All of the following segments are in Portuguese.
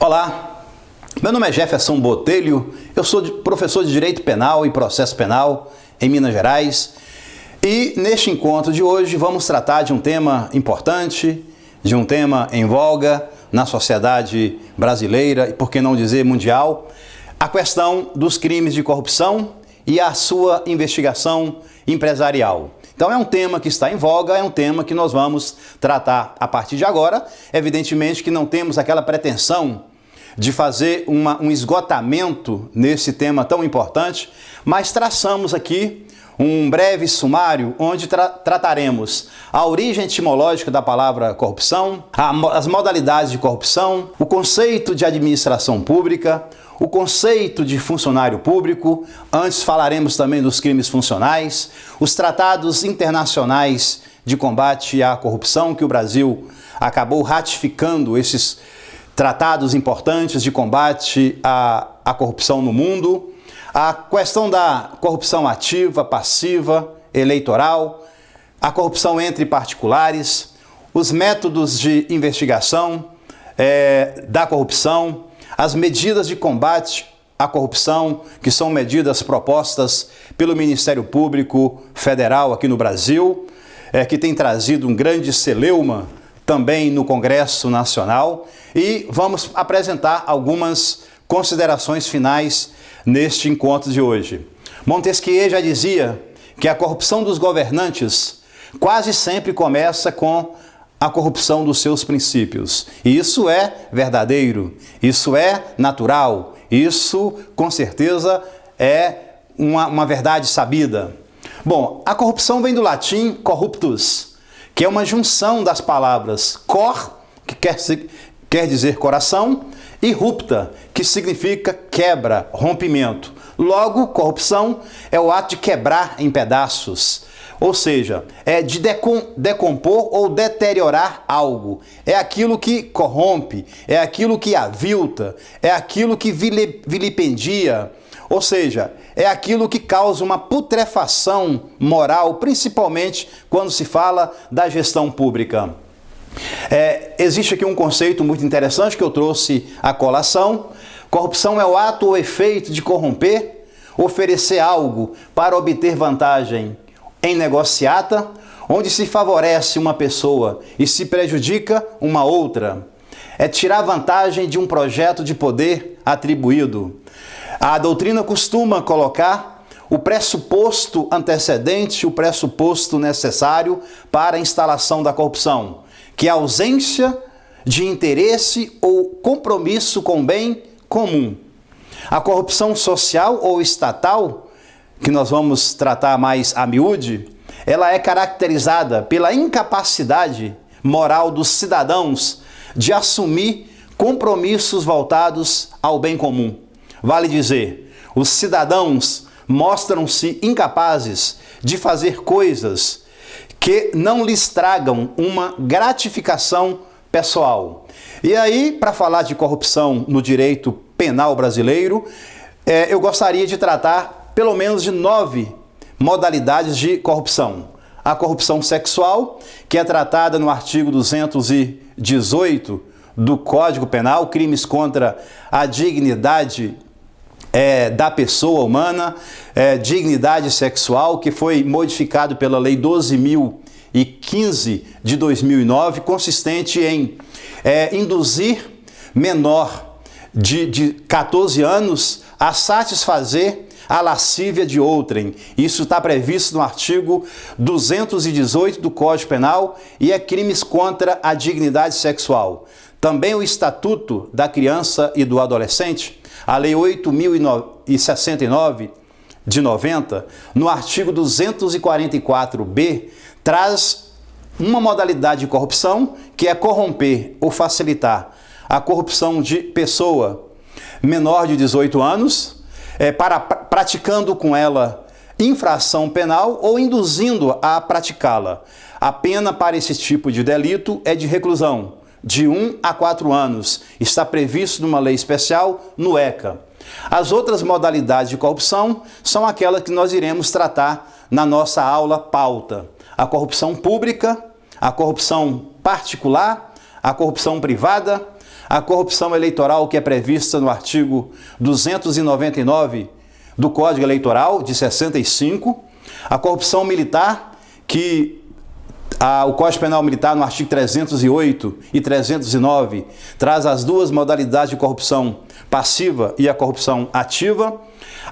Olá, meu nome é Jefferson Botelho, eu sou professor de Direito Penal e Processo Penal em Minas Gerais e neste encontro de hoje vamos tratar de um tema importante, de um tema em voga na sociedade brasileira e, por que não dizer, mundial, a questão dos crimes de corrupção e a sua investigação empresarial. Então é um tema que está em voga, é um tema que nós vamos tratar a partir de agora. Evidentemente que não temos aquela pretensão de fazer um esgotamento nesse tema tão importante, mas traçamos aqui um breve sumário onde trataremos a origem etimológica da palavra corrupção, as modalidades de corrupção, o conceito de administração pública, o conceito de funcionário público, antes falaremos também dos crimes funcionais, os tratados internacionais de combate à corrupção, que o Brasil acabou ratificando esses tratados importantes de combate à corrupção no mundo, a questão da corrupção ativa, passiva, eleitoral, a corrupção entre particulares, os métodos de investigação da corrupção, as medidas de combate à corrupção, que são medidas propostas pelo Ministério Público Federal aqui no Brasil, que tem trazido um grande celeuma também no Congresso Nacional, e vamos apresentar algumas considerações finais neste encontro de hoje. Montesquieu já dizia que a corrupção dos governantes quase sempre começa com a corrupção dos seus princípios. E isso é verdadeiro, isso é natural, isso com certeza é uma verdade sabida. Bom, a corrupção vem do latim corruptus, que é uma junção das palavras cor, que quer dizer coração, e rupta, que significa quebra, rompimento. Logo, corrupção é o ato de quebrar em pedaços, ou seja, é de decompor ou deteriorar algo. É aquilo que corrompe, é aquilo que avilta, é aquilo que vilipendia, ou seja, é aquilo que causa uma putrefação moral, principalmente quando se fala da gestão pública. Existe aqui um conceito muito interessante que eu trouxe à colação. Corrupção é o ato ou efeito de corromper, oferecer algo para obter vantagem em negociata, onde se favorece uma pessoa e se prejudica uma outra. É tirar vantagem de um projeto de poder atribuído. A doutrina costuma colocar o pressuposto antecedente, o pressuposto necessário para a instalação da corrupção, que é a ausência de interesse ou compromisso com o bem comum. A corrupção social ou estatal, que nós vamos tratar mais a miúde, ela é caracterizada pela incapacidade moral dos cidadãos de assumir compromissos voltados ao bem comum. Vale dizer, os cidadãos mostram-se incapazes de fazer coisas que não lhes tragam uma gratificação pessoal. E aí, para falar de corrupção no direito penal brasileiro, eu gostaria de tratar pelo menos de 9 modalidades de corrupção. A corrupção sexual, que é tratada no artigo 218 do Código Penal, crimes contra a dignidade da pessoa humana, dignidade sexual, que foi modificado pela Lei 12.015 de 2009, consistente em induzir menor de 14 anos a satisfazer a lascívia de outrem. Isso está previsto no artigo 218 do Código Penal e é crimes contra a dignidade sexual. Também o Estatuto da Criança e do Adolescente, a Lei 8.069 de 90, no artigo 244b, traz uma modalidade de corrupção que é corromper ou facilitar a corrupção de pessoa menor de 18 anos, praticando com ela infração penal ou induzindo a praticá-la. A pena para esse tipo de delito é de reclusão de 1 a 4 anos. Está previsto numa lei especial no ECA. As outras modalidades de corrupção são aquelas que nós iremos tratar na nossa aula pauta. A corrupção pública, a corrupção particular, a corrupção privada, a corrupção eleitoral que é prevista no artigo 299 do Código Eleitoral de 65, a corrupção militar que o Código Penal Militar, no artigo 308 e 309, traz as duas modalidades de corrupção passiva e a corrupção ativa.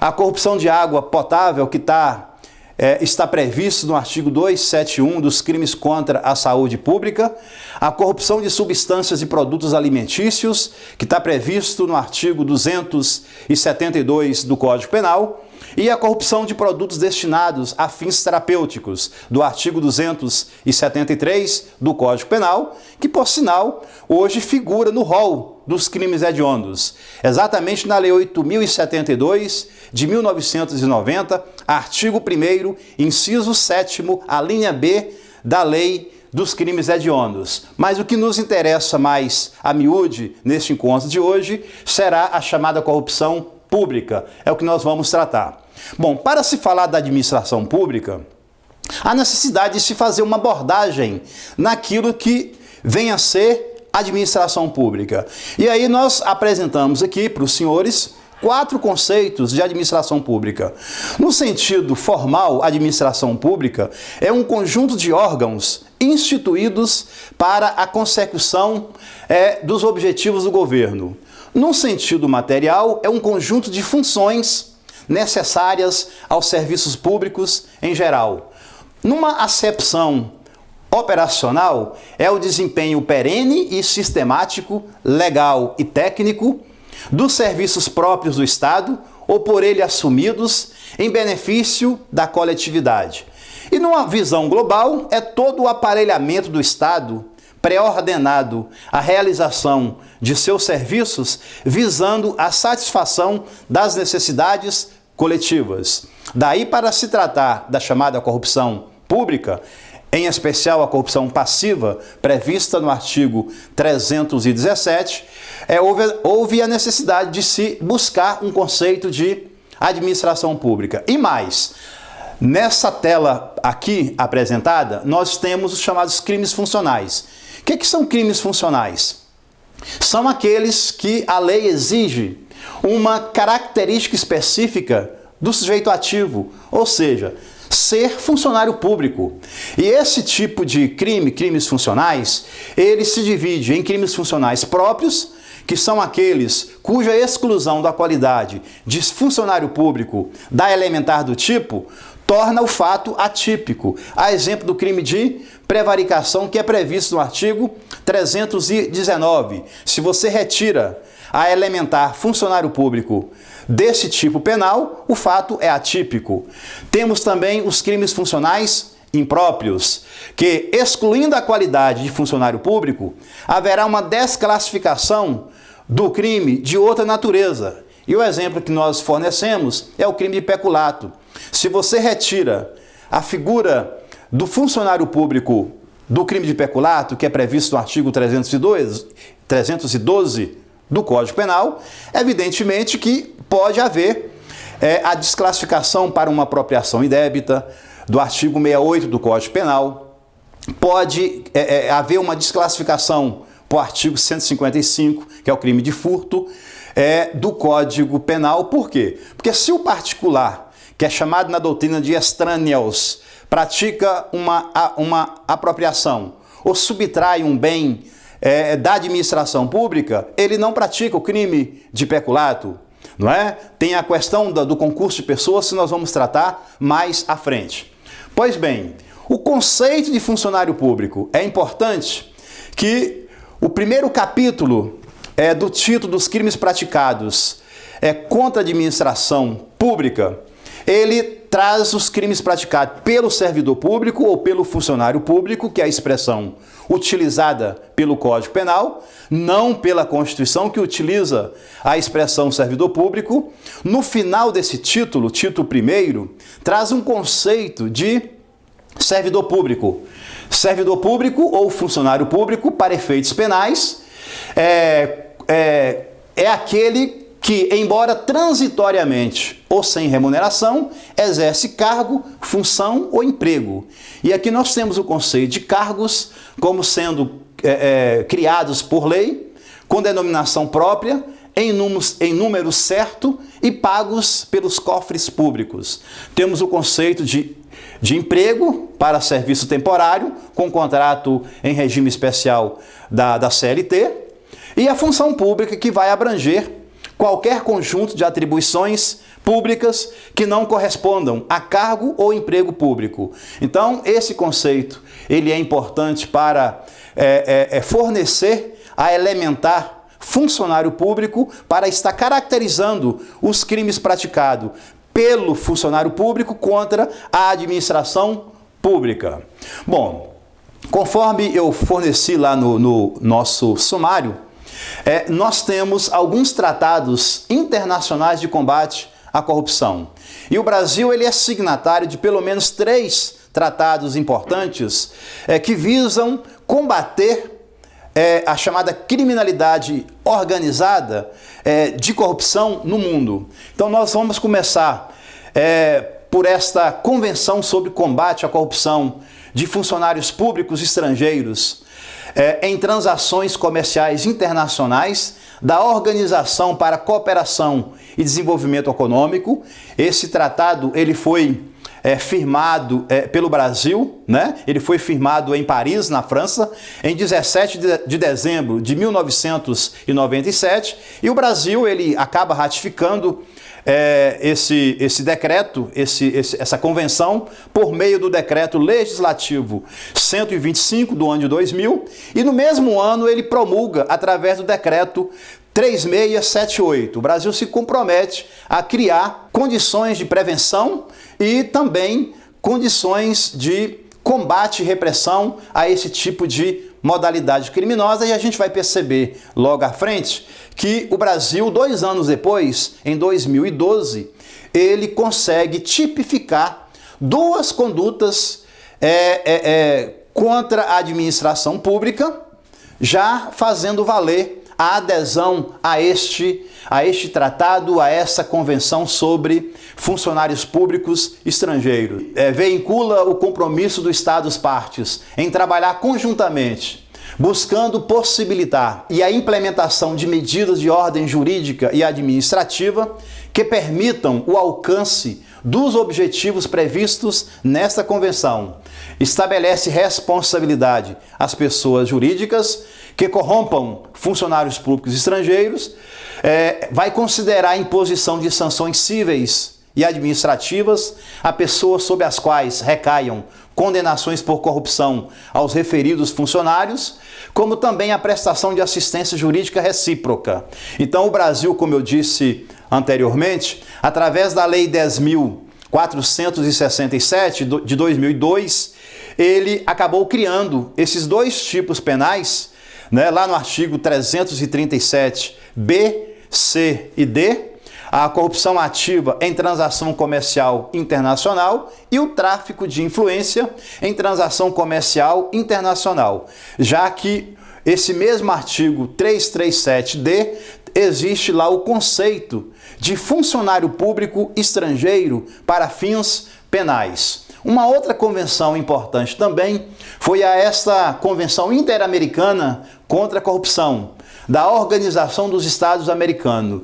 A corrupção de água potável, que está previsto no artigo 271 dos crimes contra a saúde pública. A corrupção de substâncias e produtos alimentícios, que está previsto no artigo 272 do Código Penal. E a corrupção de produtos destinados a fins terapêuticos, do artigo 273 do Código Penal, que, por sinal, hoje figura no rol dos crimes hediondos, exatamente na Lei 8.072 de 1990, artigo 1º, inciso 7º, a linha B da Lei dos crimes hediondos. Mas o que nos interessa mais a miúde neste encontro de hoje será a chamada corrupção pública, é o que nós vamos tratar. Bom, para se falar da administração pública, há necessidade de se fazer uma abordagem naquilo que vem a ser administração pública. E aí nós apresentamos aqui para os senhores 4 conceitos de administração pública. No sentido formal, administração pública é um conjunto de órgãos instituídos para a consecução dos objetivos do governo. No sentido material, é um conjunto de funções necessárias aos serviços públicos em geral. Numa acepção operacional, é o desempenho perene e sistemático, legal e técnico dos serviços próprios do Estado ou por ele assumidos em benefício da coletividade. E numa visão global, é todo o aparelhamento do Estado pré-ordenado à realização de seus serviços visando a satisfação das necessidades coletivas. Daí, para se tratar da chamada corrupção pública, em especial a corrupção passiva, prevista no artigo 317, houve a necessidade de se buscar um conceito de administração pública. E mais, nessa tela aqui apresentada, nós temos os chamados crimes funcionais. O que são crimes funcionais? São aqueles que a lei exige uma característica específica do sujeito ativo, ou seja, ser funcionário público. E esse tipo de crimes funcionais, ele se divide em crimes funcionais próprios, que são aqueles cuja exclusão da qualidade de funcionário público da elementar do tipo torna o fato atípico. A exemplo do crime de prevaricação, que é previsto no artigo 319. Se você retira a elementar funcionário público desse tipo penal, o fato é atípico. Temos também os crimes funcionais impróprios, que, excluindo a qualidade de funcionário público, haverá uma desclassificação do crime de outra natureza. E o exemplo que nós fornecemos é o crime de peculato. Se você retira a figura do funcionário público do crime de peculato, que é previsto no artigo 312 do Código Penal, evidentemente que pode haver a desclassificação para uma apropriação indébita do artigo 68 do Código Penal, pode haver uma desclassificação para o artigo 155, que é o crime de furto, do Código Penal. Por quê? Porque se o particular, que é chamado na doutrina de extraneos, pratica uma apropriação ou subtrai um bem da administração pública, ele não pratica o crime de peculato, não é? Tem a questão do concurso de pessoas, que nós vamos tratar mais à frente. Pois bem, o conceito de funcionário público é importante que o primeiro capítulo do título dos crimes praticados contra a administração pública, ele traz os crimes praticados pelo servidor público ou pelo funcionário público, que é a expressão utilizada pelo Código Penal, não pela Constituição, que utiliza a expressão servidor público. No final desse título 1º, traz um conceito de servidor público. Servidor público ou funcionário público, para efeitos penais, é aquele que, embora transitoriamente ou sem remuneração, exerce cargo, função ou emprego. E aqui nós temos o conceito de cargos como sendo criados por lei, com denominação própria, em número certo e pagos pelos cofres públicos. Temos o conceito de emprego para serviço temporário, com contrato em regime especial da CLT, e a função pública, que vai abranger qualquer conjunto de atribuições públicas que não correspondam a cargo ou emprego público. Então, esse conceito ele é importante para fornecer a elementar funcionário público, para estar caracterizando os crimes praticados pelo funcionário público contra a administração pública. Bom, conforme eu forneci lá no nosso sumário, nós temos alguns tratados internacionais de combate à corrupção. E o Brasil ele é signatário de pelo menos 3 tratados importantes que visam combater a chamada criminalidade organizada de corrupção no mundo. Então nós vamos começar por esta Convenção sobre Combate à Corrupção de Funcionários Públicos Estrangeiros em Transações Comerciais Internacionais da Organização para a Cooperação e Desenvolvimento Econômico. Esse tratado ele foi firmado pelo Brasil, né? Ele foi firmado em Paris, na França, em 17 de dezembro de 1997, e o Brasil ele acaba ratificando esse decreto, essa convenção, por meio do decreto legislativo 125 do ano de 2000, e no mesmo ano ele promulga através do decreto 3678. O Brasil se compromete a criar condições de prevenção e também condições de combate e repressão a esse tipo de modalidade criminosa, e a gente vai perceber logo à frente que o Brasil, 2 anos depois, em 2012, ele consegue tipificar 2 condutas contra a administração pública, já fazendo valer a adesão a este tratado, a essa convenção sobre funcionários públicos estrangeiros. Vincula o compromisso dos Estados-partes em trabalhar conjuntamente, buscando possibilitar a implementação de medidas de ordem jurídica e administrativa que permitam o alcance dos objetivos previstos nesta convenção. Estabelece responsabilidade às pessoas jurídicas que corrompam funcionários públicos estrangeiros, vai considerar a imposição de sanções cíveis e administrativas a pessoas sobre as quais recaiam condenações por corrupção aos referidos funcionários, como também a prestação de assistência jurídica recíproca. Então o Brasil, como eu disse anteriormente, através da Lei 10.467 de 2002, ele acabou criando esses 2 tipos penais, né, lá no artigo 337 B, C e D, a corrupção ativa em transação comercial internacional e o tráfico de influência em transação comercial internacional, já que esse mesmo artigo 337D existe lá o conceito de funcionário público estrangeiro para fins penais. Uma outra convenção importante também foi esta Convenção Interamericana contra a Corrupção, da Organização dos Estados Americanos.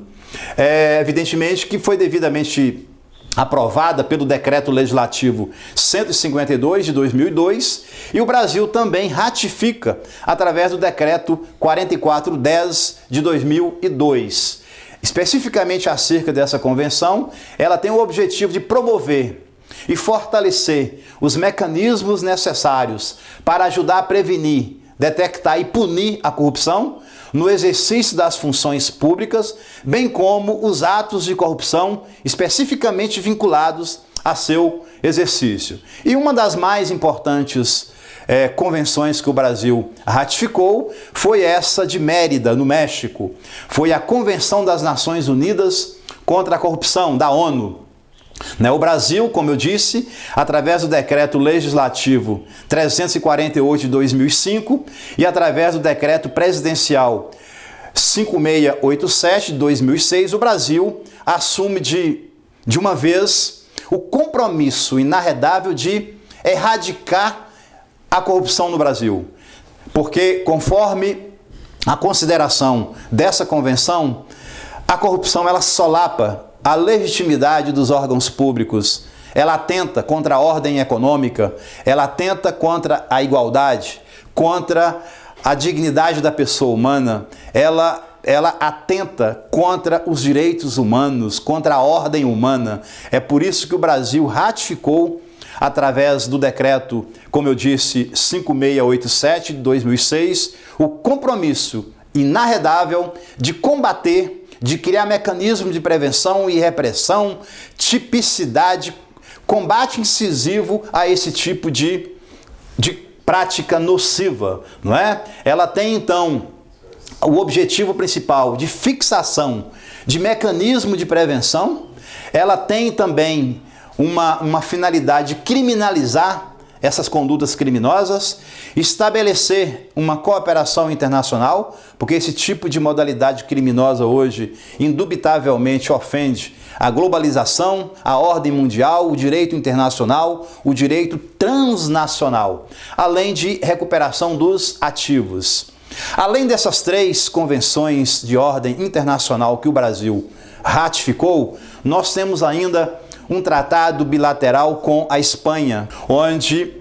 Evidentemente que foi devidamente aprovada pelo Decreto Legislativo 152 de 2002, e o Brasil também ratifica através do Decreto 4410 de 2002. Especificamente acerca dessa convenção, ela tem o objetivo de promover e fortalecer os mecanismos necessários para ajudar a prevenir, detectar e punir a corrupção no exercício das funções públicas, bem como os atos de corrupção especificamente vinculados a seu exercício. E uma das mais importantes convenções que o Brasil ratificou foi essa de Mérida, no México. Foi a Convenção das Nações Unidas contra a Corrupção, da ONU. O Brasil, como eu disse, através do Decreto Legislativo 348 de 2005 e através do Decreto Presidencial 5687 de 2006, o Brasil assume de uma vez o compromisso inarredável de erradicar a corrupção no Brasil. Porque, conforme a consideração dessa convenção, a corrupção ela solapa a legitimidade dos órgãos públicos, ela atenta contra a ordem econômica, ela atenta contra a igualdade, contra a dignidade da pessoa humana, ela atenta contra os direitos humanos, contra a ordem humana. É por isso que o Brasil ratificou, através do decreto, como eu disse, 5687 de 2006, o compromisso inarredável de combater, de criar mecanismos de prevenção e repressão, tipicidade, combate incisivo a esse tipo de prática nociva, não é? Ela tem, então, o objetivo principal de fixação de mecanismo de prevenção, ela tem também uma finalidade de criminalizar essas condutas criminosas, estabelecer uma cooperação internacional, porque esse tipo de modalidade criminosa hoje indubitavelmente ofende a globalização, a ordem mundial, o direito internacional, o direito transnacional, além de recuperação dos ativos. Além dessas três convenções de ordem internacional que o Brasil ratificou, nós temos ainda um tratado bilateral com a Espanha, onde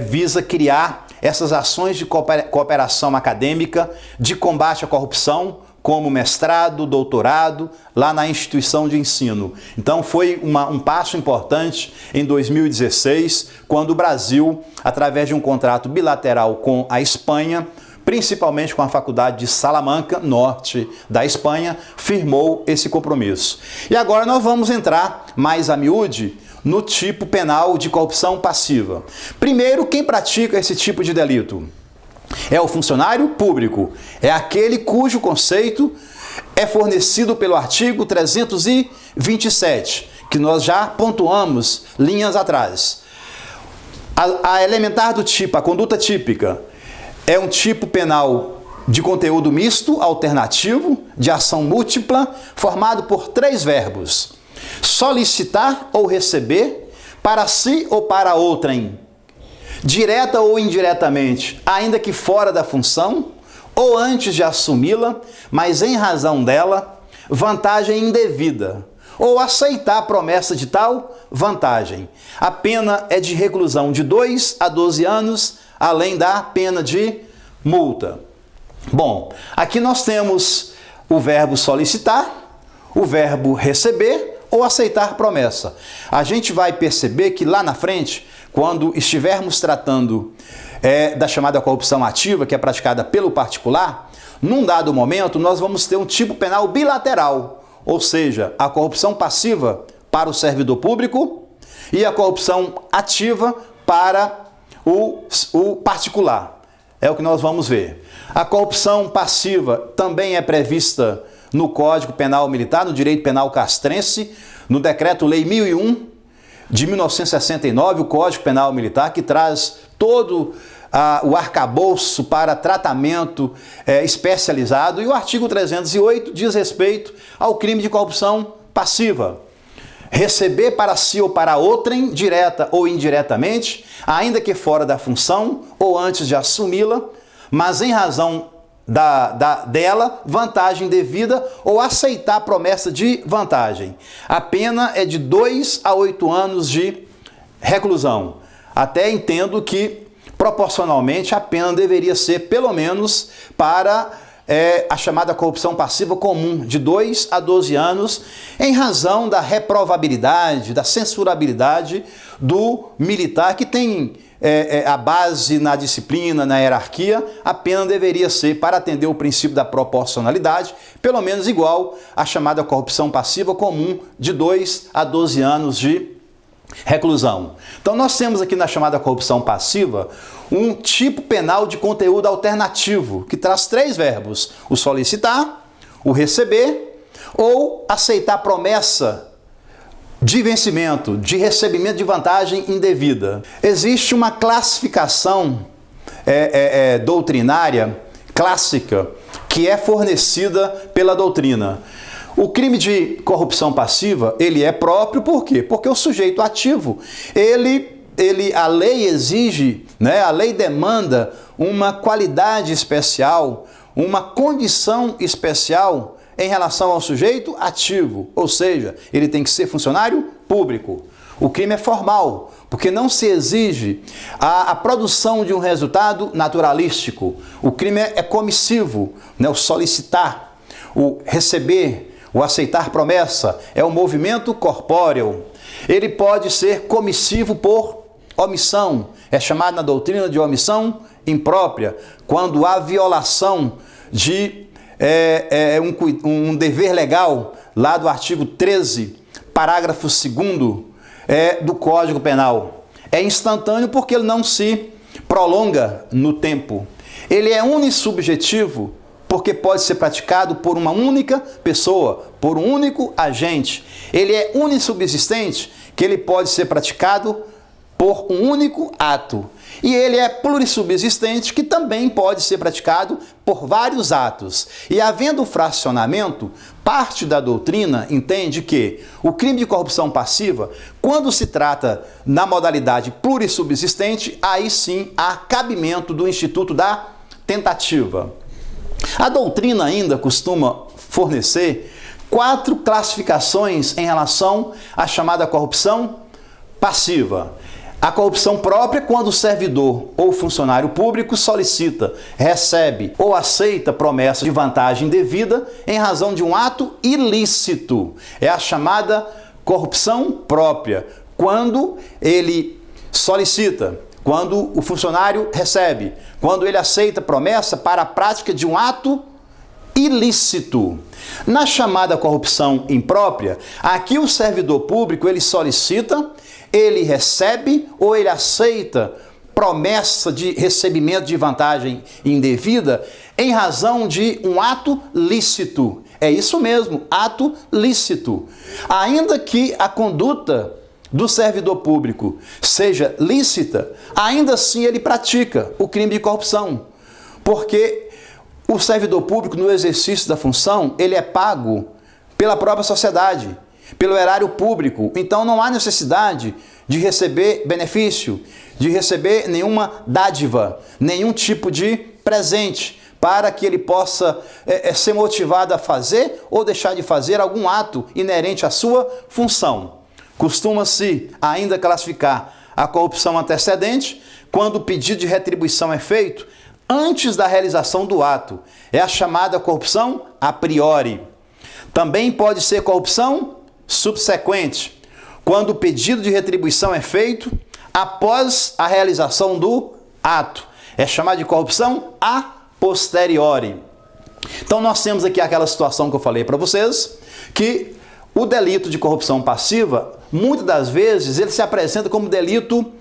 visa criar essas ações de cooperação acadêmica, de combate à corrupção, como mestrado, doutorado, lá na instituição de ensino. Então foi um passo importante em 2016, quando o Brasil, através de um contrato bilateral com a Espanha, principalmente com a Faculdade de Salamanca, norte da Espanha, firmou esse compromisso. E agora nós vamos entrar mais a miúde no tipo penal de corrupção passiva. Primeiro, quem pratica esse tipo de delito? É o funcionário público, é aquele cujo conceito é fornecido pelo artigo 327, que nós já pontuamos linhas atrás. A elementar do tipo, a conduta típica, é um tipo penal de conteúdo misto, alternativo, de ação múltipla, formado por três verbos: solicitar ou receber, para si ou para outrem, direta ou indiretamente, ainda que fora da função, ou antes de assumi-la, mas em razão dela, vantagem indevida, ou aceitar a promessa de tal vantagem. A pena é de reclusão de 2 a 12 anos, além da pena de multa. Bom, aqui nós temos o verbo solicitar, o verbo receber ou aceitar promessa. A gente vai perceber que lá na frente, quando estivermos tratando da chamada corrupção ativa, que é praticada pelo particular, num dado momento nós vamos ter um tipo penal bilateral, ou seja, a corrupção passiva para o servidor público e a corrupção ativa para o particular. É o que nós vamos ver. A corrupção passiva também é prevista no Código Penal Militar, no Direito Penal Castrense, no Decreto-Lei 1001 de 1969, o Código Penal Militar, que traz todo o arcabouço para tratamento especializado, e o artigo 308 diz respeito ao crime de corrupção passiva. Receber para si ou para outrem, direta ou indiretamente, ainda que fora da função ou antes de assumi-la, mas em razão dela, vantagem devida ou aceitar a promessa de vantagem. A pena é de 2 a 8 anos de reclusão. Até entendo que, proporcionalmente, a pena deveria ser, pelo menos, para a chamada corrupção passiva comum, de 2 a 12 anos, em razão da reprovabilidade, da censurabilidade do militar, que tem a base na disciplina, na hierarquia. A pena deveria ser, para atender o princípio da proporcionalidade, pelo menos igual à chamada corrupção passiva comum, de 2 a 12 anos de reclusão. Então nós temos aqui na chamada corrupção passiva um tipo penal de conteúdo alternativo, que traz três verbos: o solicitar, o receber ou aceitar promessa de vencimento, de recebimento de vantagem indevida. Existe uma classificação doutrinária clássica que é fornecida pela doutrina. O crime de corrupção passiva, ele é próprio por quê? Porque o sujeito ativo, a lei exige, a lei demanda uma qualidade especial, uma condição especial em relação ao sujeito ativo, ou seja, ele tem que ser funcionário público. O crime é formal, porque não se exige a produção de um resultado naturalístico. O crime é comissivo, né? O solicitar, o receber, o aceitar promessa, é o movimento corpóreo. Ele pode ser comissivo por omissão, é chamado na doutrina de omissão imprópria, quando há violação de um dever legal, lá do artigo 13, parágrafo 2º do Código Penal. É instantâneo porque ele não se prolonga no tempo. Ele é unissubjetivo porque pode ser praticado por uma única pessoa, por um único agente. Ele é unissubsistente, que ele pode ser praticado por um único ato. E ele é plurissubsistente, que também pode ser praticado por vários atos. E havendo fracionamento, parte da doutrina entende que o crime de corrupção passiva, quando se trata na modalidade plurissubsistente, aí sim há cabimento do instituto da tentativa. A doutrina ainda costuma fornecer 4 classificações em relação à chamada corrupção passiva. A corrupção própria, quando o servidor ou funcionário público solicita, recebe ou aceita promessa de vantagem devida em razão de um ato ilícito. É a chamada corrupção própria, quando ele solicita, quando o funcionário recebe, quando ele aceita promessa para a prática de um ato ilícito. Na chamada corrupção imprópria, aqui o servidor público ele solicita, ele recebe ou ele aceita promessa de recebimento de vantagem indevida em razão de um ato lícito. É isso mesmo, ato lícito. Ainda que a conduta do servidor público seja lícita, ainda assim ele pratica o crime de corrupção, porque o servidor público, no exercício da função, ele é pago pela própria sociedade, pelo erário público. Então não há necessidade de receber benefício, de receber nenhuma dádiva, nenhum tipo de presente, para que ele possa ser motivado a fazer ou deixar de fazer algum ato inerente à sua função. Costuma-se ainda classificar a corrupção antecedente quando o pedido de retribuição é feito antes da realização do ato. É a chamada corrupção a priori. Também pode ser corrupção subsequente, quando o pedido de retribuição é feito após a realização do ato. É chamada de corrupção a posteriori. Então nós temos aqui aquela situação que eu falei para vocês, que o delito de corrupção passiva, muitas das vezes, ele se apresenta como delito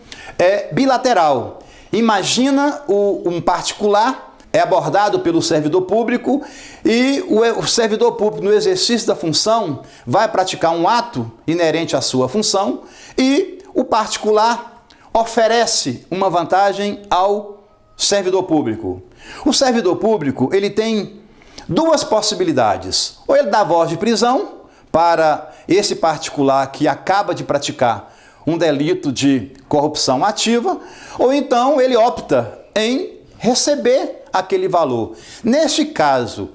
bilateral. Imagina um particular é abordado pelo servidor público e o servidor público, no exercício da função, vai praticar um ato inerente à sua função e o particular oferece uma vantagem ao servidor público. O servidor público, ele tem 2 possibilidades. Ou ele dá voz de prisão para esse particular que acaba de praticar um delito de corrupção ativa, ou então ele opta em receber aquele valor. Neste caso,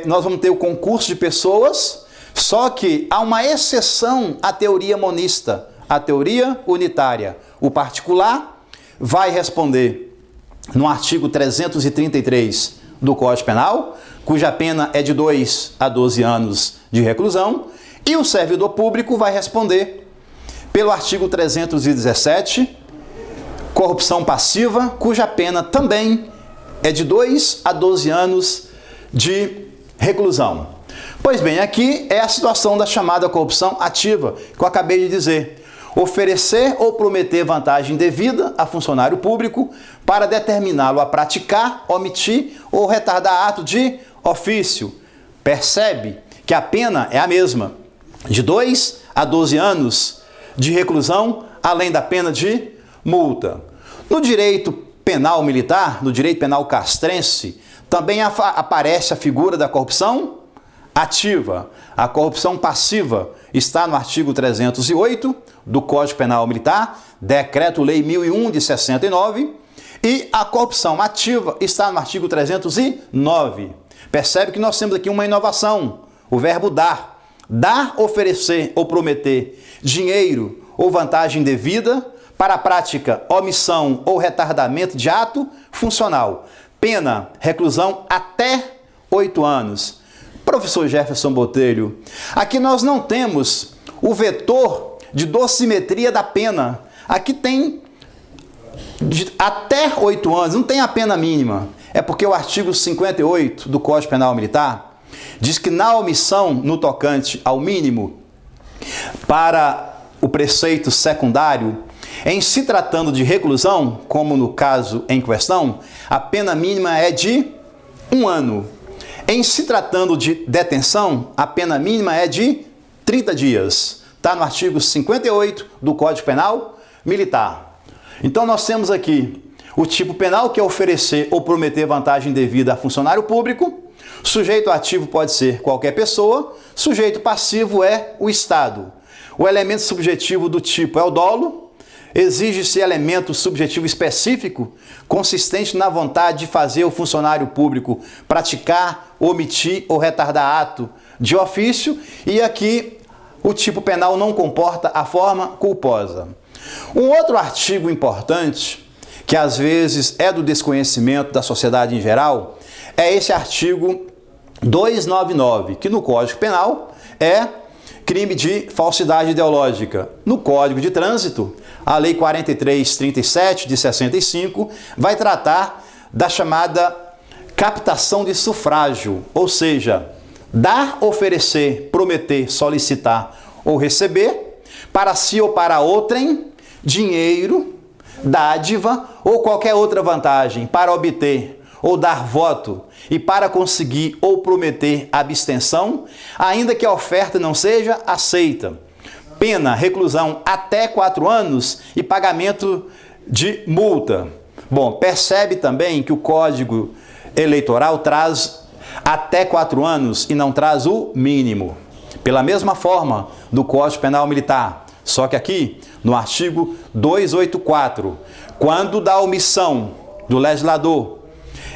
nós vamos ter o concurso de pessoas, só que há uma exceção à teoria monista, à teoria unitária. O particular vai responder no artigo 333 do Código Penal, cuja pena é de 2 a 12 anos de reclusão, e o servidor público vai responder pelo artigo 317, corrupção passiva, cuja pena também é de 2 a 12 anos de reclusão. Pois bem, aqui é a situação da chamada corrupção ativa, que eu acabei de dizer. Oferecer ou prometer vantagem devida a funcionário público para determiná-lo a praticar, omitir ou retardar ato de ofício. Percebe que a pena é a mesma, de 2 a 12 anos de reclusão, além da pena de multa. No direito penal militar, no direito penal castrense, também aparece a figura da corrupção ativa. A corrupção passiva está no artigo 308 do Código Penal Militar, Decreto-Lei 1001 de 69, E a corrupção ativa está no artigo 309. Percebe que nós temos aqui uma inovação, o verbo dar. Dar, oferecer ou prometer dinheiro ou vantagem devida para a prática, omissão ou retardamento de ato funcional. Pena, reclusão até 8 anos. Professor Jefferson Botelho, aqui nós não temos o vetor de dosimetria da pena. Aqui tem até 8 anos, não tem a pena mínima. É porque o artigo 58 do Código Penal Militar diz que na omissão no tocante ao mínimo para o preceito secundário, em se tratando de reclusão, como no caso em questão, a pena mínima é de 1 ano. Em se tratando de detenção, a pena mínima é de 30 dias. Está no artigo 58 do Código Penal Militar. Então nós temos aqui o tipo penal, que é oferecer ou prometer vantagem devida a funcionário público. Sujeito ativo pode ser qualquer pessoa. Sujeito passivo é o Estado. O elemento subjetivo do tipo é o dolo. Exige-se elemento subjetivo específico, consistente na vontade de fazer o funcionário público praticar, omitir ou retardar ato de ofício. E aqui o tipo penal não comporta a forma culposa. Um outro artigo importante, que às vezes é do desconhecimento da sociedade em geral, é esse artigo 299, que no Código Penal é crime de falsidade ideológica. No Código de Trânsito, a Lei 4337 de 65 vai tratar da chamada captação de sufrágio, ou seja, dar, oferecer, prometer, solicitar ou receber para si ou para outrem dinheiro, dádiva ou qualquer outra vantagem para obter ou dar voto e para conseguir ou prometer abstenção, ainda que a oferta não seja aceita. Pena, reclusão até 4 anos e pagamento de multa. Bom, percebe também que o Código Eleitoral traz até 4 anos e não traz o mínimo. Pela mesma forma do Código Penal Militar, só que aqui no artigo 284, quando da omissão do legislador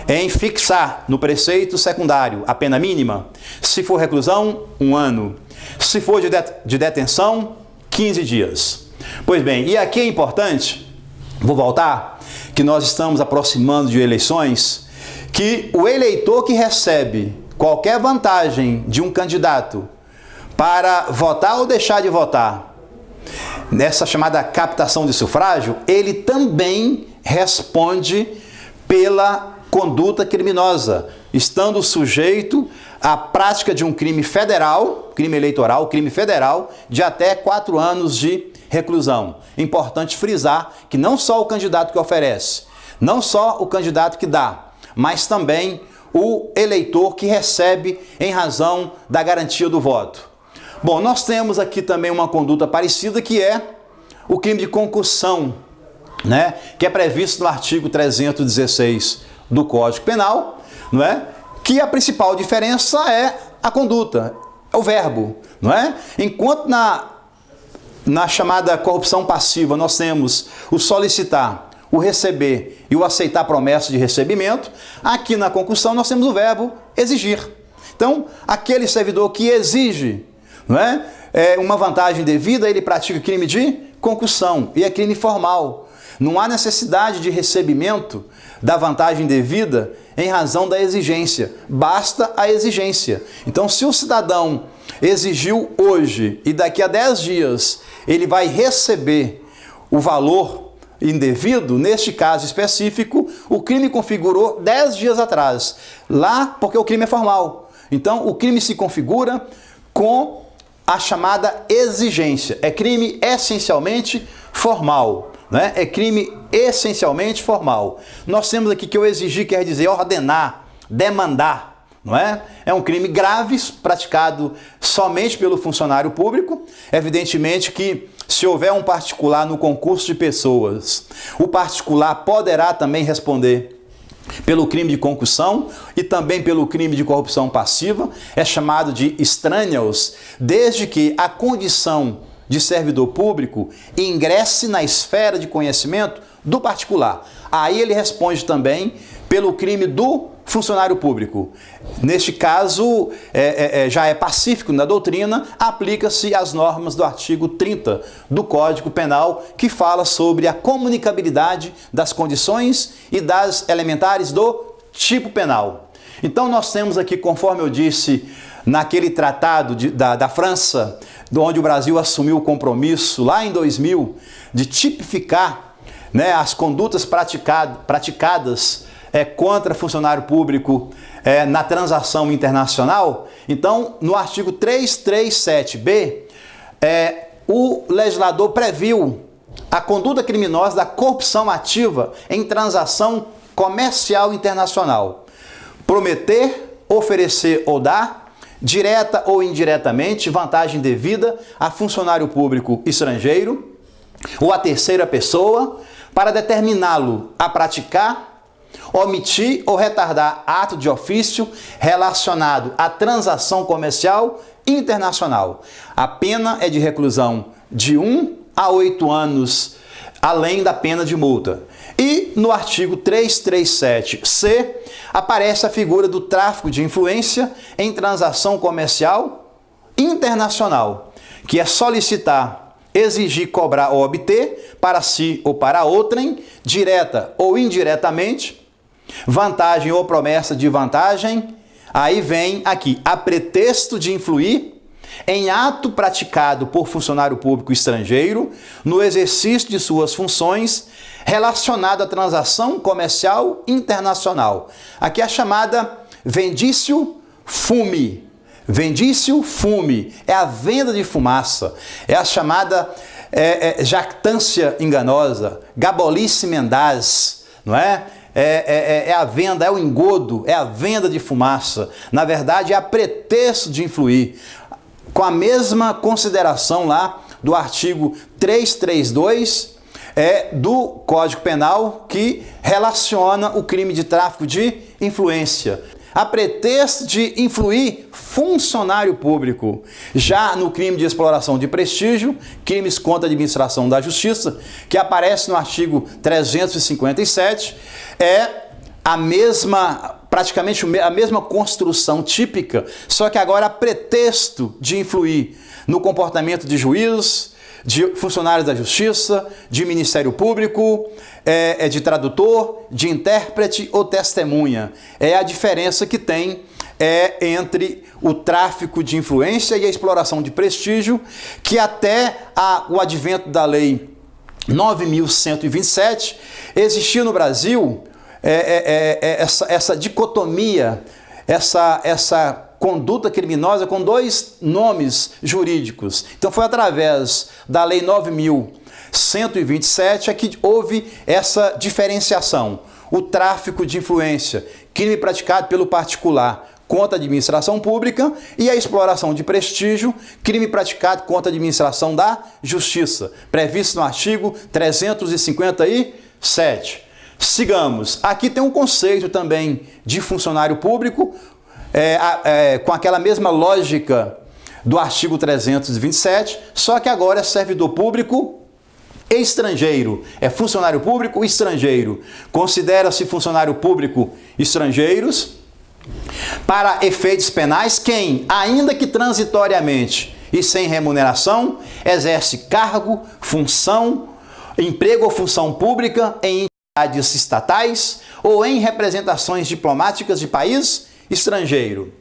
em fixar no preceito secundário a pena mínima, se for reclusão, 1 ano. Se for de detenção, 15 dias. Pois bem, e aqui é importante, vou voltar, que nós estamos aproximando de eleições, que o eleitor que recebe qualquer vantagem de um candidato para votar ou deixar de votar, nessa chamada captação de sufrágio, ele também responde pela conduta criminosa, estando sujeito à prática de um crime federal, crime eleitoral, crime federal, de até 4 anos de reclusão. Importante frisar que não só o candidato que oferece, não só o candidato que dá, mas também o eleitor que recebe em razão da garantia do voto. Bom, nós temos aqui também uma conduta parecida, que é o crime de concussão, né? Que é previsto no artigo 316 do Código Penal, não é? Que a principal diferença é a conduta, é o verbo, não é? Enquanto na chamada corrupção passiva nós temos o solicitar, o receber e o aceitar promessa de recebimento, aqui na concussão nós temos o verbo exigir. Então, aquele servidor que exige, não é, uma vantagem devida, ele pratica crime de concussão, e é crime formal. Não há necessidade de recebimento da vantagem devida em razão da exigência, basta a exigência. Então, se o cidadão exigiu hoje e daqui a 10 dias ele vai receber o valor indevido, neste caso específico, o crime configurou 10 dias atrás, lá porque o crime é formal. Então, o crime se configura com a chamada exigência. É crime essencialmente formal, né? É crime essencialmente formal. Nós temos aqui que o exigir quer dizer ordenar, demandar, não é? É um crime grave, praticado somente pelo funcionário público. Evidentemente que, se houver um particular no concurso de pessoas, o particular poderá também responder pelo crime de concussão e também pelo crime de corrupção passiva. É chamado de extraneous, desde que a condição de servidor público ingresse na esfera de conhecimento do particular. Aí ele responde também pelo crime do funcionário público. Neste caso, já é pacífico na doutrina, aplica-se as normas do artigo 30 do Código Penal, que fala sobre a comunicabilidade das condições e das elementares do tipo penal. Então nós temos aqui, conforme eu disse, naquele tratado da França, onde o Brasil assumiu o compromisso lá em 2000 de tipificar, né, as condutas praticadas contra funcionário público na transação internacional. Então, no artigo 337b, o legislador previu a conduta criminosa da corrupção ativa em transação comercial internacional. Prometer, oferecer ou dar, direta ou indiretamente, vantagem devida a funcionário público estrangeiro ou a terceira pessoa para determiná-lo a praticar, omitir ou retardar ato de ofício relacionado à transação comercial internacional. A pena é de reclusão de 1 a 8 anos, além da pena de multa. E no artigo 337C aparece a figura do tráfico de influência em transação comercial internacional, que é solicitar, exigir, cobrar ou obter para si ou para outrem, direta ou indiretamente, vantagem ou promessa de vantagem. Aí vem aqui, a pretexto de influir em ato praticado por funcionário público estrangeiro no exercício de suas funções relacionado à transação comercial internacional. Aqui é a chamada vendício fume. Vendício fume é a venda de fumaça, é a chamada jactância enganosa, gabolice mendaz, não é? É a venda, é o engodo, é a venda de fumaça. Na verdade, é a pretexto de influir. Com a mesma consideração lá do artigo 332 do Código Penal, que relaciona o crime de tráfico de influência. A pretexto de influir funcionário público. Já no crime de exploração de prestígio, crimes contra a administração da justiça, que aparece no artigo 357, praticamente a mesma construção típica, só que agora a pretexto de influir no comportamento de juízes, de funcionários da justiça, de Ministério Público, de tradutor, de intérprete ou testemunha. É a diferença que tem entre o tráfico de influência e a exploração de prestígio, que até o advento da Lei 9.127 existia no Brasil essa dicotomia, essa conduta criminosa com dois nomes jurídicos. Então foi através da Lei 9.127 que houve essa diferenciação. O tráfico de influência, crime praticado pelo particular contra a administração pública, e a exploração de prestígio, crime praticado contra a administração da justiça, previsto no artigo 357. Sigamos. Aqui tem um conceito também de funcionário público, com aquela mesma lógica do artigo 327, só que agora é servidor público estrangeiro. É funcionário público estrangeiro. Considera-se funcionário público estrangeiros, para efeitos penais, quem, ainda que transitoriamente e sem remuneração, exerce cargo, função, emprego ou função pública em entidades estatais ou em representações diplomáticas de país estrangeiro.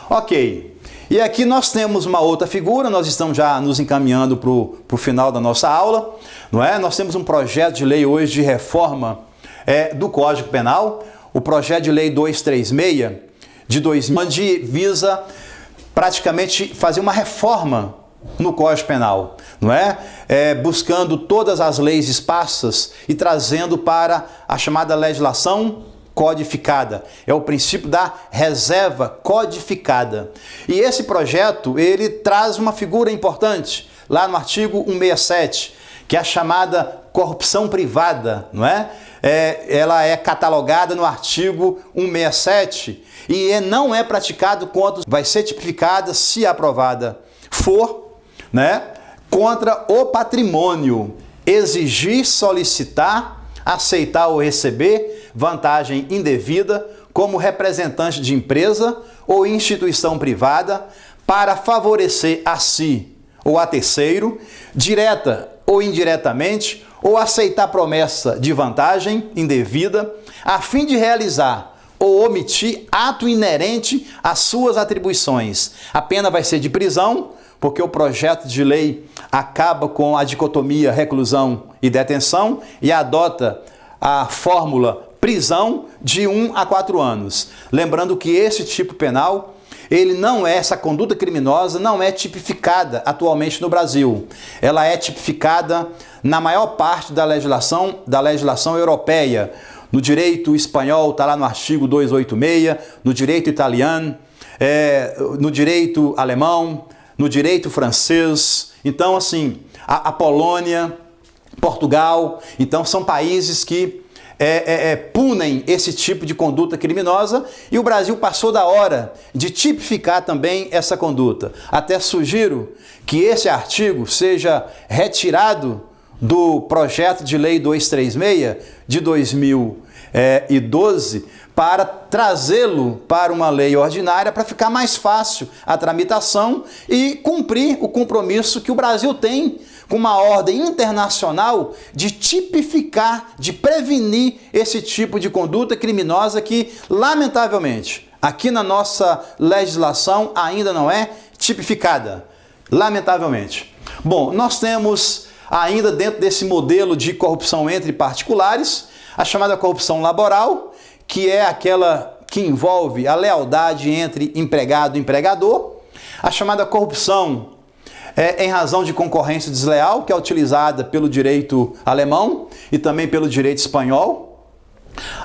Ok, e aqui nós temos uma outra figura, nós estamos já nos encaminhando para o final da nossa aula, não é? Nós temos um projeto de lei hoje de reforma do Código Penal, o projeto de lei 236 de 2000, onde visa praticamente fazer uma reforma no Código Penal, não é? Buscando todas as leis esparsas e trazendo para a chamada legislação codificada. É o princípio da reserva codificada. E esse projeto, ele traz uma figura importante, lá no artigo 167, que é a chamada corrupção privada, não é? Ela é catalogada no artigo 167 e não é praticado quando vai ser tipificada, se aprovada for, né? contra o patrimônio, exigir, solicitar, aceitar ou receber vantagem indevida como representante de empresa ou instituição privada para favorecer a si ou a terceiro, direta ou indiretamente, ou aceitar promessa de vantagem indevida a fim de realizar ou omitir ato inerente às suas atribuições. A pena vai ser de prisão, porque o projeto de lei acaba com a dicotomia reclusão e detenção e adota a fórmula prisão de 1 a 4 anos. Lembrando que esse tipo penal, essa conduta criminosa não é tipificada atualmente no Brasil. Ela é tipificada na maior parte da legislação europeia. No direito espanhol está lá no artigo 286, no direito italiano, no direito alemão, no direito francês. Então, assim, a Polônia, Portugal, então são países que punem esse tipo de conduta criminosa, e o Brasil passou da hora de tipificar também essa conduta. Até sugiro que esse artigo seja retirado do projeto de lei 236 de 2012 para trazê-lo para uma lei ordinária, para ficar mais fácil a tramitação e cumprir o compromisso que o Brasil tem com uma ordem internacional de tipificar, de prevenir esse tipo de conduta criminosa que, lamentavelmente, aqui na nossa legislação ainda não é tipificada. Lamentavelmente. Bom, nós temos ainda dentro desse modelo de corrupção entre particulares, a chamada corrupção laboral, que é aquela que envolve a lealdade entre empregado e empregador, a chamada corrupção em razão de concorrência desleal, que é utilizada pelo direito alemão e também pelo direito espanhol.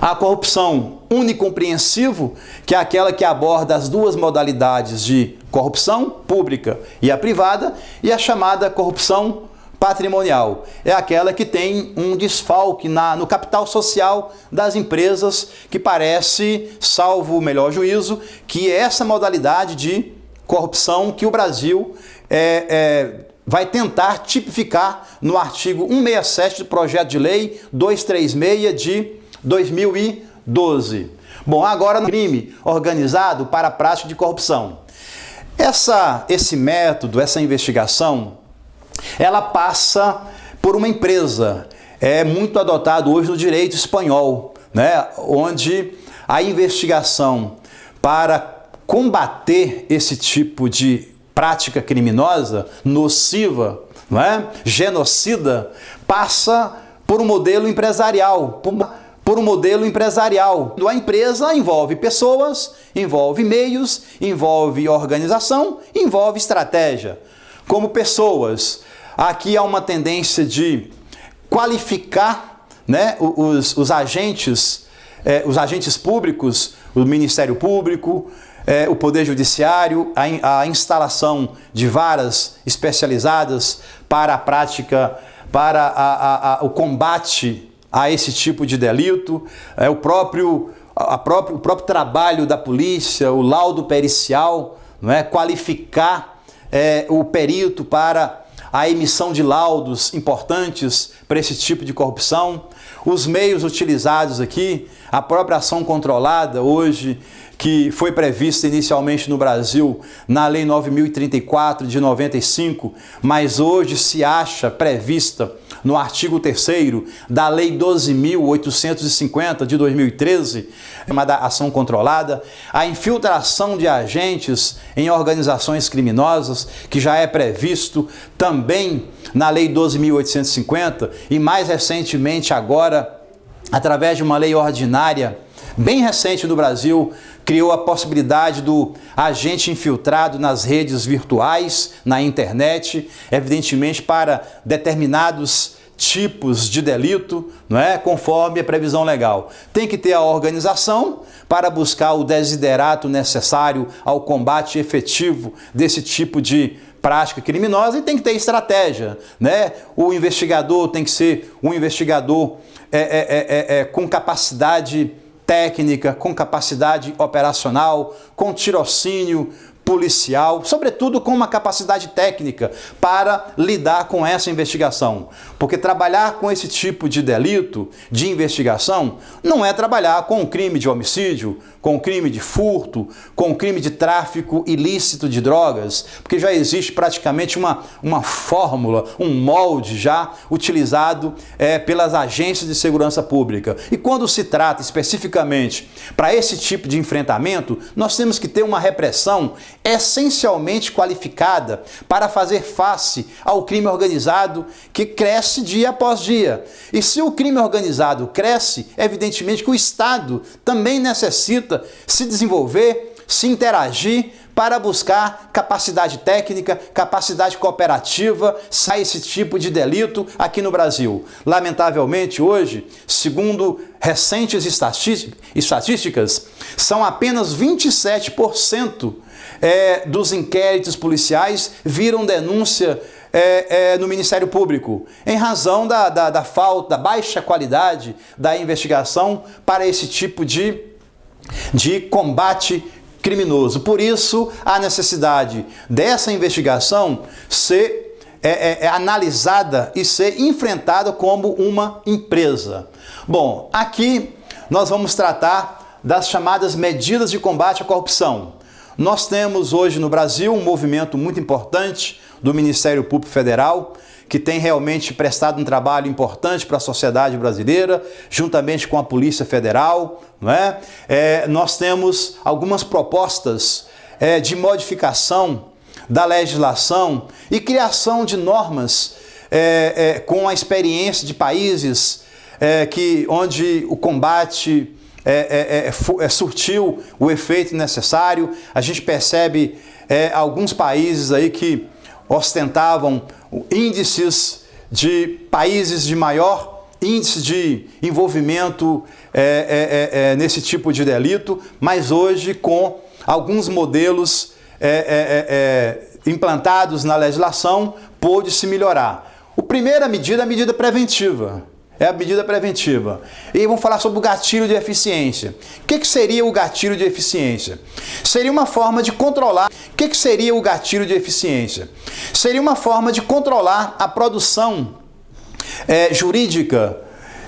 A corrupção unicompreensivo, que é aquela que aborda as duas modalidades de corrupção, pública e a privada, e a chamada corrupção patrimonial, é aquela que tem um desfalque no capital social das empresas, que parece, salvo o melhor juízo, que é essa modalidade de corrupção que o Brasil vai tentar tipificar no artigo 167 do projeto de lei 236 de 2012. Bom, agora no crime organizado para a prática de corrupção. Esse método, essa investigação, ela passa por uma empresa. É muito adotado hoje no direito espanhol, né? Onde a investigação para combater esse tipo de prática criminosa, nociva, não é? Genocida, passa por um modelo empresarial. A empresa envolve pessoas, envolve meios, envolve organização, envolve estratégia. Como pessoas, aqui há uma tendência de qualificar, né, os agentes públicos, o Ministério Público, o Poder Judiciário, a instalação de varas especializadas para a prática, para o combate a esse tipo de delito, o próprio trabalho da polícia, o laudo pericial, não é? Qualificar o perito para a emissão de laudos importantes para esse tipo de corrupção. Os meios utilizados aqui, a própria ação controlada hoje, que foi prevista inicialmente no Brasil na Lei 9.034 de 95, mas hoje se acha prevista no artigo 3º da Lei 12.850 de 2013, chamada ação controlada, a infiltração de agentes em organizações criminosas, que já é previsto também na Lei 12.850 e mais recentemente agora, através de uma lei ordinária bem recente no Brasil, criou a possibilidade do agente infiltrado nas redes virtuais, na internet, evidentemente para determinados tipos de delito, não é? Conforme a previsão legal. Tem que ter a organização para buscar o desiderato necessário ao combate efetivo desse tipo de prática criminosa, e tem que ter estratégia, né? O investigador tem que ser um investigador com capacidade técnica, com capacidade operacional, com tirocínio, policial, sobretudo com uma capacidade técnica para lidar com essa investigação. Porque trabalhar com esse tipo de delito, de investigação, não é trabalhar com crime de homicídio, com crime de furto, com crime de tráfico ilícito de drogas, porque já existe praticamente uma fórmula, um molde já utilizado pelas agências de segurança pública. E quando se trata especificamente para esse tipo de enfrentamento, nós temos que ter uma repressão essencialmente qualificada para fazer face ao crime organizado que cresce dia após dia. E se o crime organizado cresce, evidentemente que o Estado também necessita se desenvolver, se interagir para buscar capacidade técnica, capacidade cooperativa, sai esse tipo de delito aqui no Brasil. Lamentavelmente, hoje, segundo recentes estatísticas, são apenas 27% dos inquéritos policiais viram denúncia no Ministério Público, em razão da falta, da baixa qualidade da investigação para esse tipo de combate criminoso. Por isso, a necessidade dessa investigação ser analisada e ser enfrentada como uma empresa. Bom, aqui nós vamos tratar das chamadas medidas de combate à corrupção. Nós temos hoje no Brasil um movimento muito importante do Ministério Público Federal, que tem realmente prestado um trabalho importante para a sociedade brasileira, juntamente com a Polícia Federal, não é? Nós temos algumas propostas de modificação da legislação e criação de normas com a experiência de países onde o combate surtiu o efeito necessário. A gente percebe alguns países aí que ostentavam índices de países de maior índice de envolvimento nesse tipo de delito, mas hoje com alguns modelos implantados na legislação, pôde-se melhorar. A primeira medida é a medida preventiva. É a medida preventiva. E vamos falar sobre o gatilho de eficiência. O que seria o gatilho de eficiência? Seria uma forma de controlar. O que seria o gatilho de eficiência? Seria uma forma de controlar a produção jurídica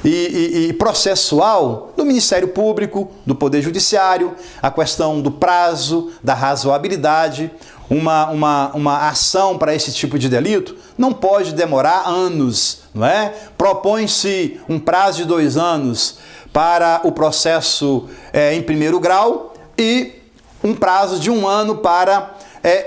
e processual do Ministério Público, do Poder Judiciário, a questão do prazo, da razoabilidade. Uma ação para esse tipo de delito não pode demorar anos, não é? Propõe-se um prazo de 2 anos para o processo em primeiro grau e um prazo de 1 ano para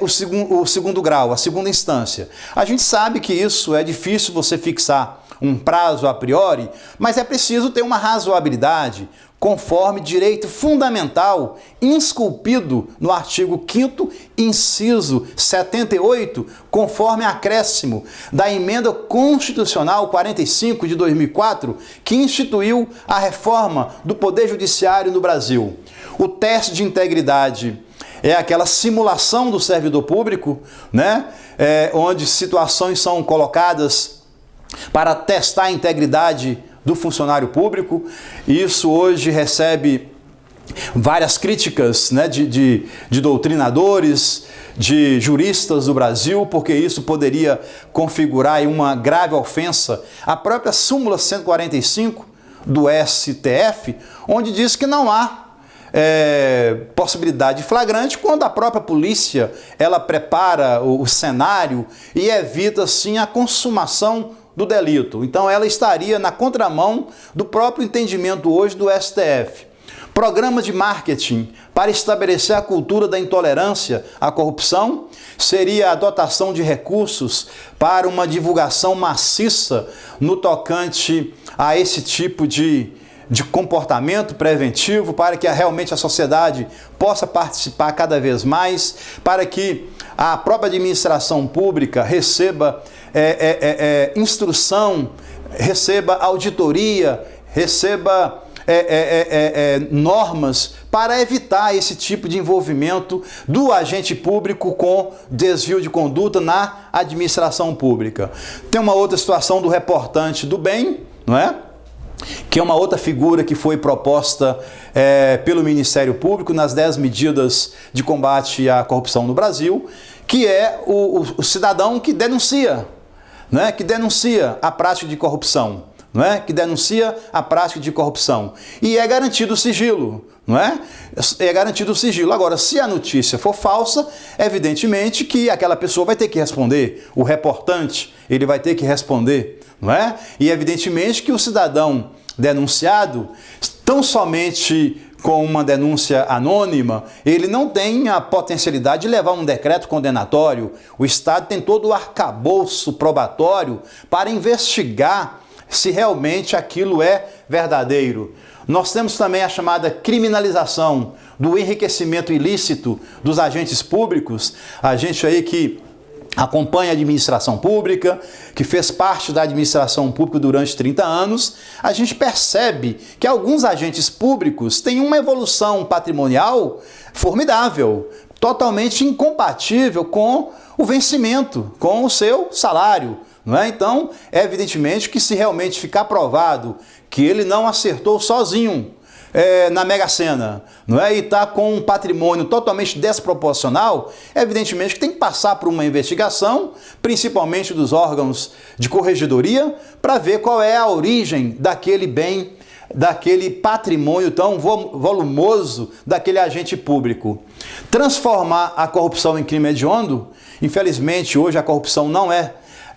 o segundo grau, a segunda instância. A gente sabe que isso é difícil você fixar um prazo a priori, mas é preciso ter uma razoabilidade conforme direito fundamental esculpido no artigo 5º, inciso 78, conforme acréscimo da Emenda Constitucional 45 de 2004, que instituiu a reforma do Poder Judiciário no Brasil. O teste de integridade é aquela simulação do servidor público, né? Onde situações são colocadas para testar a integridade do funcionário público. Isso hoje recebe várias críticas, né, de doutrinadores, de juristas do Brasil, porque isso poderia configurar uma grave ofensa à própria súmula 145 do STF, onde diz que não há possibilidade flagrante quando a própria polícia ela prepara o cenário e evita assim a consumação do delito. Então ela estaria na contramão do próprio entendimento hoje do STF. Programas de marketing para estabelecer a cultura da intolerância à corrupção seria a dotação de recursos para uma divulgação maciça no tocante a esse tipo de comportamento preventivo, para que realmente a sociedade possa participar cada vez mais, para que a própria administração pública receba instrução, receba auditoria, receba normas para evitar esse tipo de envolvimento do agente público com desvio de conduta na administração pública. Tem uma outra situação do reportante do bem, não é? que é uma outra figura que foi proposta pelo Ministério Público nas 10 medidas de combate à corrupção no Brasil, que é o cidadão que denuncia, né? Que denuncia a prática de corrupção, não é? Que denuncia a prática de corrupção. E é garantido o sigilo, não é? É garantido o sigilo. Agora, se a notícia for falsa, evidentemente que aquela pessoa vai ter que responder, o reportante, ele vai ter que responder, não é? E evidentemente que o cidadão denunciado, tão somente com uma denúncia anônima, ele não tem a potencialidade de levar um decreto condenatório. O Estado tem todo o arcabouço probatório para investigar se realmente aquilo é verdadeiro. Nós temos também a chamada criminalização do enriquecimento ilícito dos agentes públicos, a gente aí que acompanha a administração pública, que fez parte da administração pública durante 30 anos, a gente percebe que alguns agentes públicos têm uma evolução patrimonial formidável, totalmente incompatível com o vencimento, com o seu salário, não é? Então, é evidentemente que se realmente ficar provado que ele não acertou sozinho na Mega Sena, não é? E está com um patrimônio totalmente desproporcional, evidentemente que tem que passar por uma investigação, principalmente dos órgãos de corregedoria, para ver qual é a origem daquele bem, daquele patrimônio tão volumoso daquele agente público. Transformar a corrupção em crime hediondo, infelizmente hoje a corrupção não é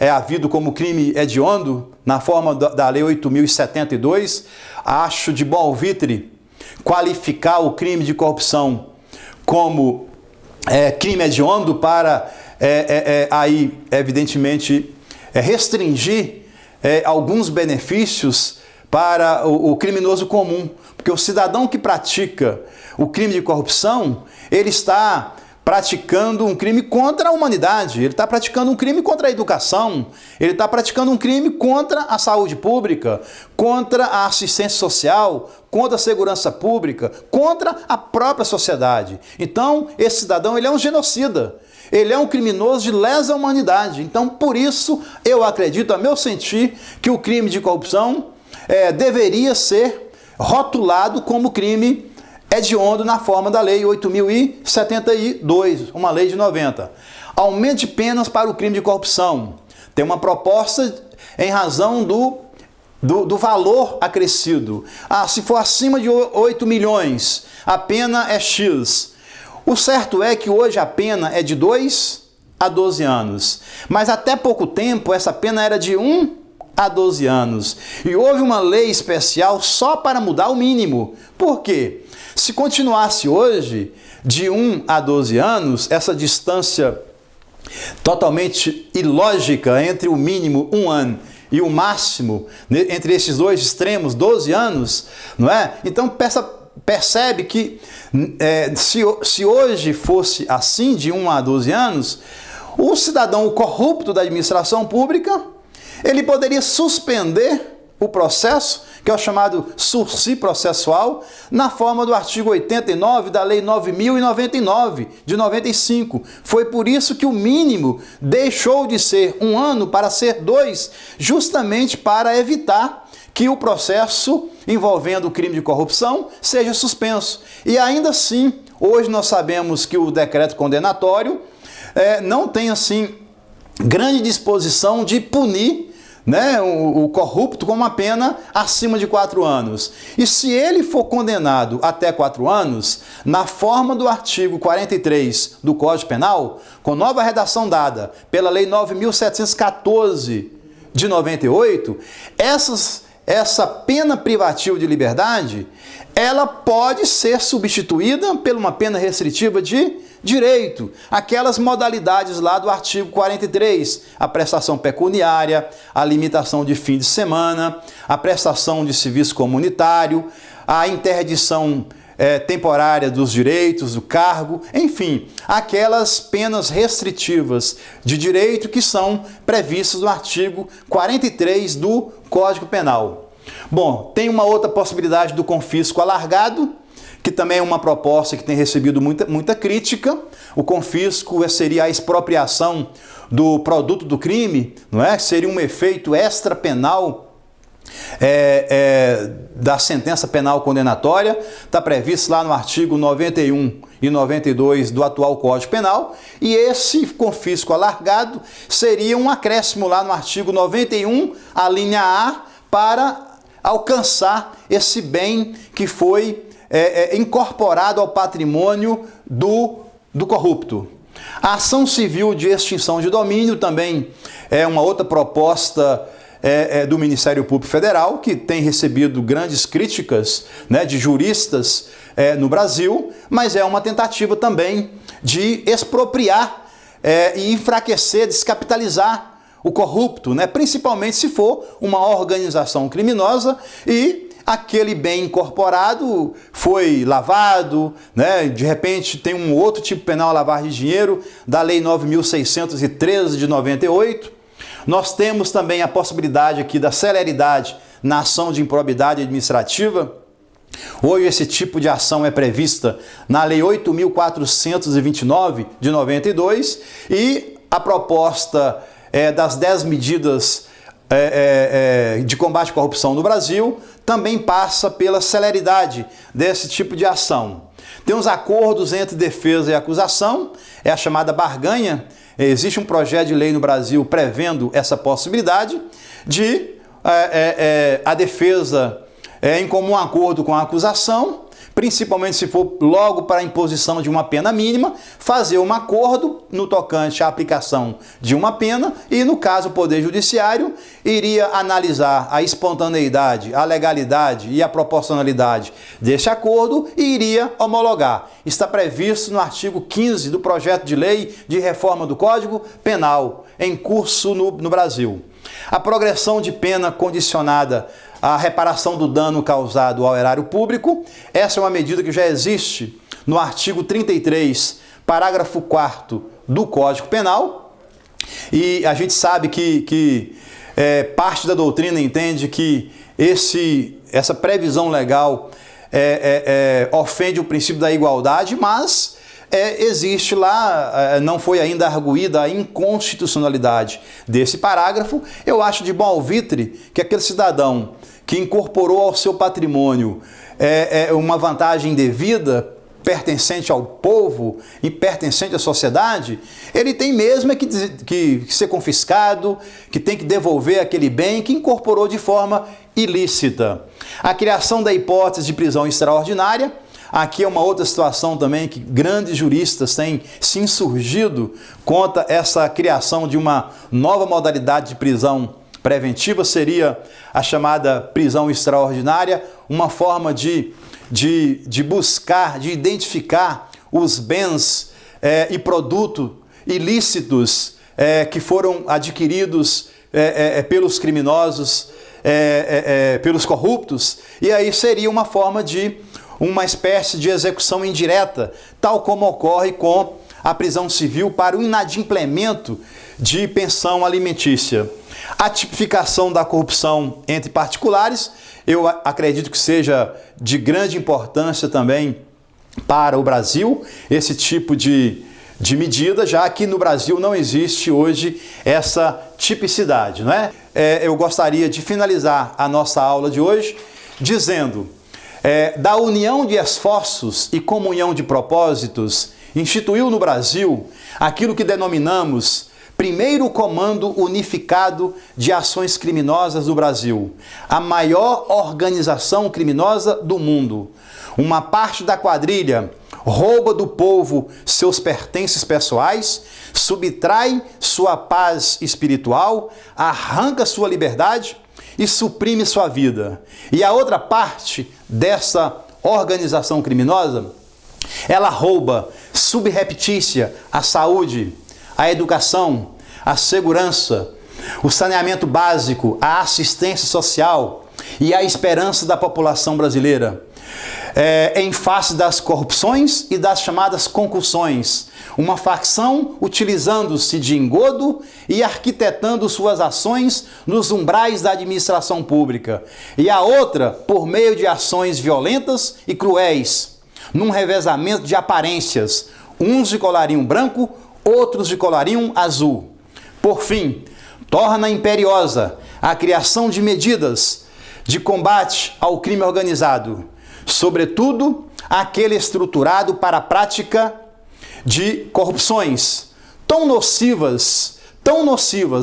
havido como crime hediondo, na forma da Lei 8.072, acho de bom alvitre qualificar o crime de corrupção como crime hediondo para, aí, evidentemente, restringir alguns benefícios para o criminoso comum. Porque o cidadão que pratica o crime de corrupção, ele está praticando um crime contra a humanidade, ele está praticando um crime contra a educação, ele está praticando um crime contra a saúde pública, contra a assistência social, contra a segurança pública, contra a própria sociedade. Então, esse cidadão, ele é um genocida, ele é um criminoso de lesa humanidade. Então, por isso, eu acredito, a meu sentir, que o crime de corrupção deveria ser rotulado como crime hediondo na forma da Lei 8.072, uma lei de 90. Aumento de penas para o crime de corrupção. Tem uma proposta em razão do valor acrescido. Se for acima de 8 milhões, a pena é X. O certo é que hoje a pena é de 2 a 12 anos. Mas até pouco tempo essa pena era de 1 a 12 anos. E houve uma lei especial só para mudar o mínimo. Por quê? Se continuasse hoje, de 1 a 12 anos, essa distância totalmente ilógica entre o mínimo 1 ano e o máximo, entre esses dois extremos, 12 anos, não é? Então percebe que se hoje fosse assim, de 1 a 12 anos, o cidadão corrupto da administração pública, ele poderia suspender o processo, que é o chamado sursi processual, na forma do artigo 89 da Lei 9.099, de 95. Foi por isso que o mínimo deixou de ser 1 ano para ser 2, justamente para evitar que o processo envolvendo o crime de corrupção seja suspenso. E ainda assim, hoje nós sabemos que o decreto condenatório não tem assim grande disposição de punir, né, o corrupto com uma pena acima de 4 anos. E se ele for condenado até 4 anos, na forma do artigo 43 do Código Penal, com nova redação dada pela Lei 9.714 de 98, essa pena privativa de liberdade, ela pode ser substituída por uma pena restritiva de direito, aquelas modalidades lá do artigo 43, a prestação pecuniária, a limitação de fim de semana, a prestação de serviço comunitário, a interdição temporária dos direitos, do cargo, enfim, aquelas penas restritivas de direito que são previstas no artigo 43 do Código Penal. Bom, tem uma outra possibilidade do confisco alargado, que também é uma proposta que tem recebido muita crítica. O confisco seria a expropriação do produto do crime, não é? Seria um efeito extrapenal da sentença penal condenatória, está previsto lá no artigo 91 e 92 do atual Código Penal, e esse confisco alargado seria um acréscimo lá no artigo 91, a linha A, para alcançar esse bem que foi incorporado ao patrimônio do corrupto. A ação civil de extinção de domínio também é uma outra proposta do Ministério Público Federal, que tem recebido grandes críticas, né, de juristas no Brasil, mas é uma tentativa também de expropriar e enfraquecer, descapitalizar o corrupto, né, principalmente se for uma organização criminosa e aquele bem incorporado foi lavado, né? De repente tem um outro tipo penal, lavagem de dinheiro, da Lei 9.613 de 98. Nós temos também a possibilidade aqui da celeridade na ação de improbidade administrativa. Hoje esse tipo de ação é prevista na Lei 8.429 de 92 e a proposta das 10 medidas de combate à corrupção no Brasil também passa pela celeridade desse tipo de ação. Tem os acordos entre defesa e acusação, é a chamada barganha. Existe um projeto de lei no Brasil prevendo essa possibilidade de a defesa, em comum acordo com a acusação, principalmente se for logo para a imposição de uma pena mínima, fazer um acordo no tocante à aplicação de uma pena e, no caso, o Poder Judiciário iria analisar a espontaneidade, a legalidade e a proporcionalidade desse acordo e iria homologar. Está previsto no artigo 15 do projeto de lei de reforma do Código Penal, em curso no Brasil. A progressão de pena condicionada à reparação do dano causado ao erário público, essa é uma medida que já existe no artigo 33, parágrafo 4º do Código Penal, e a gente sabe que parte da doutrina entende que essa previsão legal ofende o princípio da igualdade, mas existe lá, não foi ainda arguída a inconstitucionalidade desse parágrafo. Eu acho de bom alvitre que aquele cidadão que incorporou ao seu patrimônio uma vantagem indevida, pertencente ao povo e pertencente à sociedade, ele tem mesmo que ser confiscado, que tem que devolver aquele bem que incorporou de forma ilícita. A criação da hipótese de prisão extraordinária, aqui é uma outra situação também que grandes juristas têm se insurgido contra essa criação de uma nova modalidade de prisão preventiva, seria a chamada prisão extraordinária, uma forma de buscar, de identificar os bens e produtos ilícitos que foram adquiridos pelos criminosos, pelos corruptos, e aí seria uma forma de uma espécie de execução indireta, tal como ocorre com a prisão civil para o inadimplemento de pensão alimentícia. A tipificação da corrupção entre particulares, eu acredito que seja de grande importância também para o Brasil, esse tipo de medida, já que no Brasil não existe hoje essa tipicidade, não é? Eu gostaria de finalizar a nossa aula de hoje dizendo: da união de esforços e comunhão de propósitos, instituiu no Brasil aquilo que denominamos primeiro Comando Unificado de Ações Criminosas do Brasil, a maior organização criminosa do mundo. Uma parte da quadrilha rouba do povo seus pertences pessoais, subtrai sua paz espiritual, arranca sua liberdade e suprime sua vida. E a outra parte dessa organização criminosa, ela rouba subreptícia a saúde, a educação, a segurança, o saneamento básico, a assistência social e a esperança da população brasileira. Em face das corrupções e das chamadas concussões, uma facção utilizando-se de engodo e arquitetando suas ações nos umbrais da administração pública, e a outra por meio de ações violentas e cruéis, num revezamento de aparências, uns de colarinho branco, outros de colarinho azul. Por fim, torna imperiosa a criação de medidas de combate ao crime organizado, sobretudo aquele estruturado para a prática de corrupções tão nocivas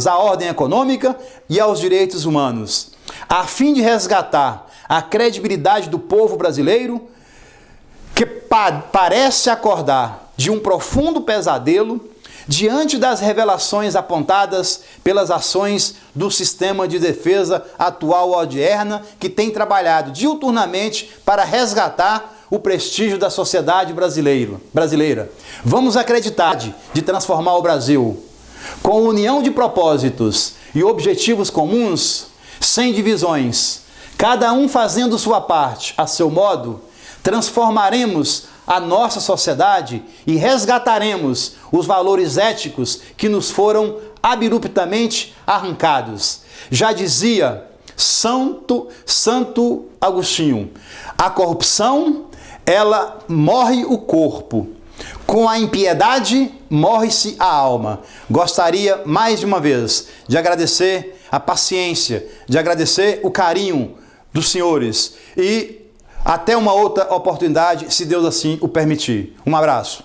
à ordem econômica e aos direitos humanos, a fim de resgatar a credibilidade do povo brasileiro, que parece acordar de um profundo pesadelo diante das revelações apontadas pelas ações do sistema de defesa atual odierna, que tem trabalhado diuturnamente para resgatar o prestígio da sociedade brasileira. Vamos acreditar de transformar o Brasil com união de propósitos e objetivos comuns, sem divisões, cada um fazendo sua parte a seu modo. Transformaremos a nossa sociedade e resgataremos os valores éticos que nos foram abruptamente arrancados. Já dizia Santo Agostinho: a corrupção, ela morre o corpo, com a impiedade morre-se a alma. Gostaria mais de uma vez de agradecer a paciência, de agradecer o carinho dos senhores e até uma outra oportunidade, se Deus assim o permitir. Um abraço.